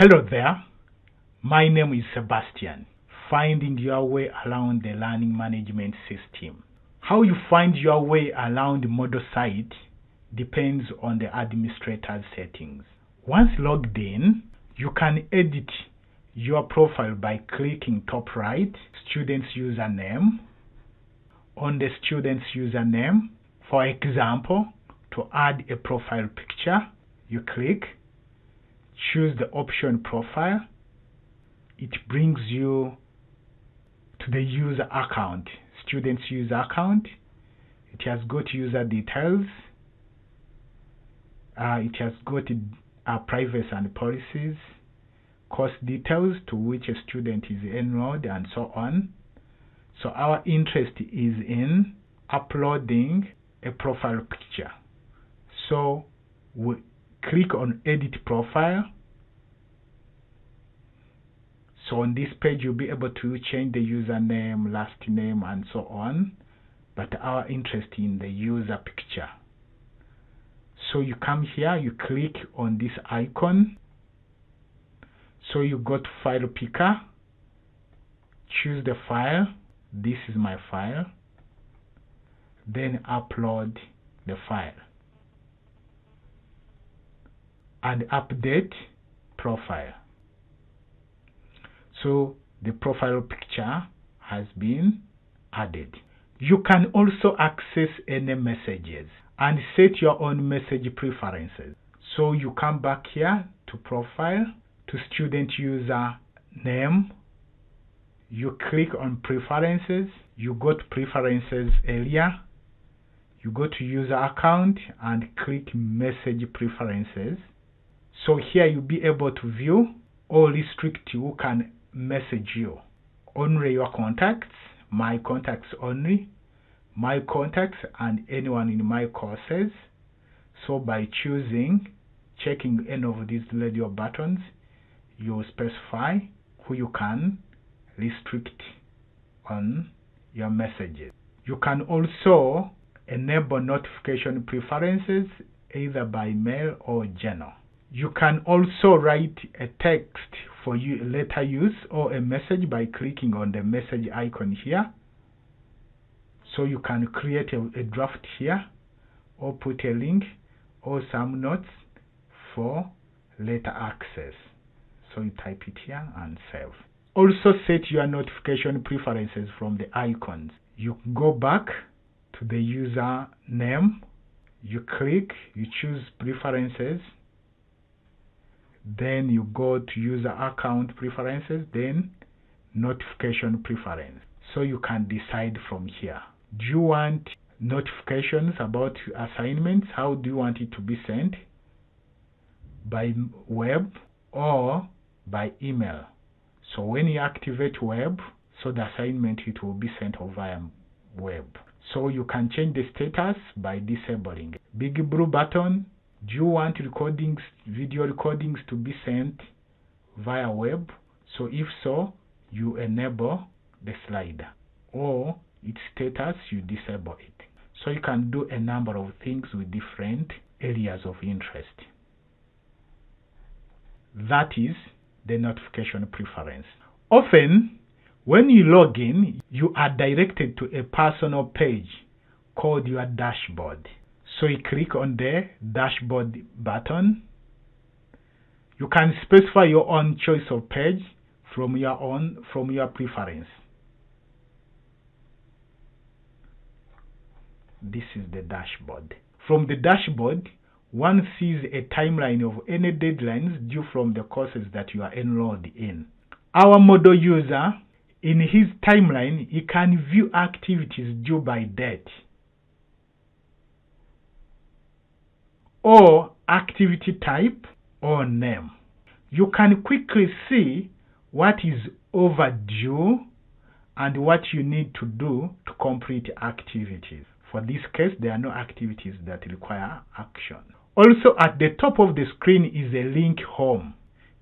Hello there, my name is Sebastian. Finding your way around the learning management system. How you find your way around the Moodle site depends on the administrator's settings. Once logged in, you can edit your profile by clicking top right, student's username. On the student's username, for example, to add a profile picture, you click, choose the option profile. It brings you to the user account, student's user account. It has got user details. It has got privacy and policies, course details to which a student is enrolled, and so on. So our interest is in uploading a profile picture. So we click on edit profile. So on this page you'll be able to change the username, last name, and so on, but our interest in the user picture. So you come here, you click on this icon. So you go to file picker, choose the file. This is my file. Then upload the file and update profile. So the profile picture has been added. You can also access any messages and set your own message preferences. So you come back here to profile, to student user name. You click on preferences. You go to preferences area. You go to user account and click message preferences. So here you'll be able to view or restrict who can message you. Only your contacts, my contacts only, my contacts, and anyone in my courses. So by checking any of these radio buttons, you specify who you can restrict on your messages. You can also enable notification preferences either by mail or journal. You can also write a text for later use or a message by clicking on the message icon here. So you can create a draft here or put a link or some notes for later access. So you type it here and save. Also set your notification preferences from the icons. You go back to the user name, you click, you choose preferences, then you go to user account preferences, then notification preference. So you can decide from here. Do you want notifications about assignments? How do you want it to be sent? By web or by email? So when you activate web, so the assignment, it will be sent via web. So you can change the status by disabling. Big blue button. Do you want video recordings to be sent via web? So if so, you enable the slider, or its status, you disable it. So you can do a number of things with different areas of interest. That is the notification preference. Often, when you log in, you are directed to a personal page called your dashboard. So you click on the dashboard button. You can specify your own choice of page from your preference. This is the dashboard. From the dashboard, one sees a timeline of any deadlines due from the courses that you are enrolled in. Our Moodle user, in his timeline, he can view activities due by date or activity type or name. You can quickly see what is overdue and what you need to do to complete activities. For this case, there are no activities that require action. Also, at the top of the screen is a link home.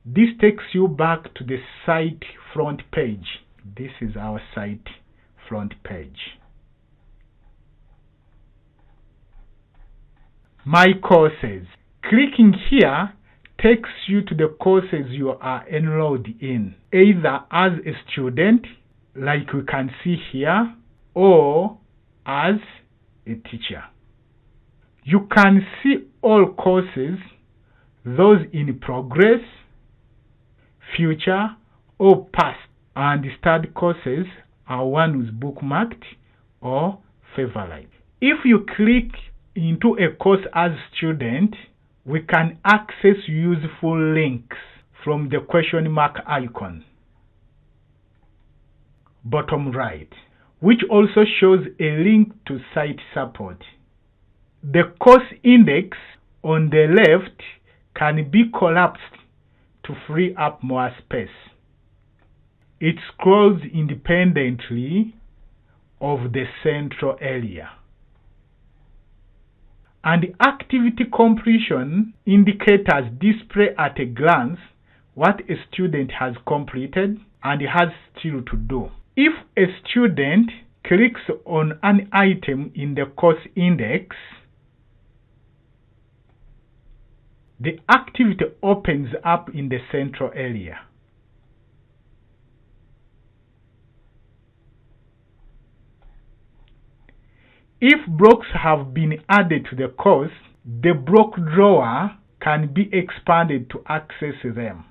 This takes you back to the site front page. This is our site front page. My courses. Clicking here takes you to the courses you are enrolled in, either as a student, like we can see here, or as a teacher. You can see all courses, those in progress, future, or past, and starred courses are ones bookmarked or favorite. If you click into a course as student, we can access useful links from the question mark icon, bottom right, which also shows a link to site support. The course index on the left can be collapsed to free up more space. It scrolls independently of the central area. And activity completion indicators display at a glance what a student has completed and has still to do. If a student clicks on an item in the course index, the activity opens up in the central area. If blocks have been added to the course, the block drawer can be expanded to access them.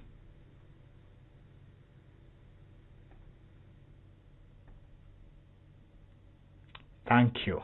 Thank you.